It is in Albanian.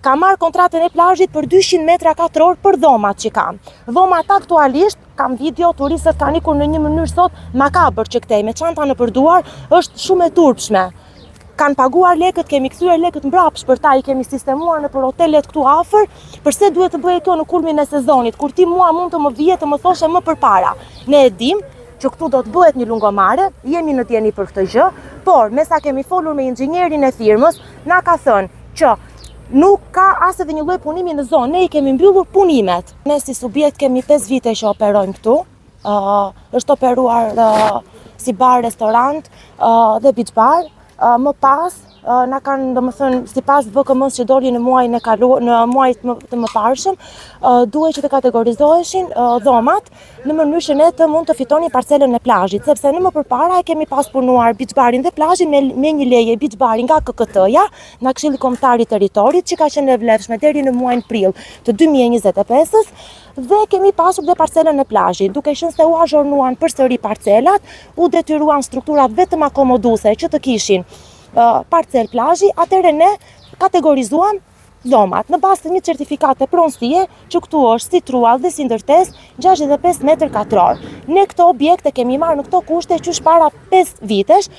Ka marrë kontratën e plazhit për 200 metra katror për dhomat që kam. Dhomat aktualisht, kam video, turistët kanë ikur në një mënyrë sot makabër që këtej, me çanta në përduar, është shumë e turpshme. Kanë paguar lekët, kemi kthyer lekët mbrapsht për ta, i kemi sistemuar në për hotelet këtu afër, përse duhet të bëje kjo në kulmin e sezonit, kur ti mua mund të më vije të më thoshe më përpara. Ne e dim që këtu do të bëhet një lungomare, jemi në dieni për këtë gjë, por me sa kemi folur me inxhinierin e firmës, na ka thënë që nuk ka as edhe një lloj punimi në zonë, ne i kemi mbyllur punimet. Ne si subjekt kemi 5 vite që operojmë këtu, është operuar si bar, restorant dhe beach bar, më pas na kanë, domethënë, sipas VKM-s që doli në muajin në muajt të mëparshëm, duhet që të kategorizoheshin dhomat në mënyrë që ne të mund të fitoni parcelën e plazhit, sepse në më përpara e kemi pas punuar beach barin dhe plazhin me një leje beach barin nga KKT-ja, nga Këshilli Kombëtar i Territorit, që ka qenë e vlefshme deri në muajin prill të 2025-s, dhe kemi pasur dhe parcelën e plazhit. Duke qenë se u azhornuan përsëri parcelat, u detyruan strukturat vetëm akomoduese që të kishin parcel plazhi, atëherë ne kategorizuam dhomat në bazë të një certifikate pronësie që këtu është si truall dhe si ndërtesë 65 metër katror. Ne këto objekte kemi marrë në këto kushte qysh para 5 vitesh.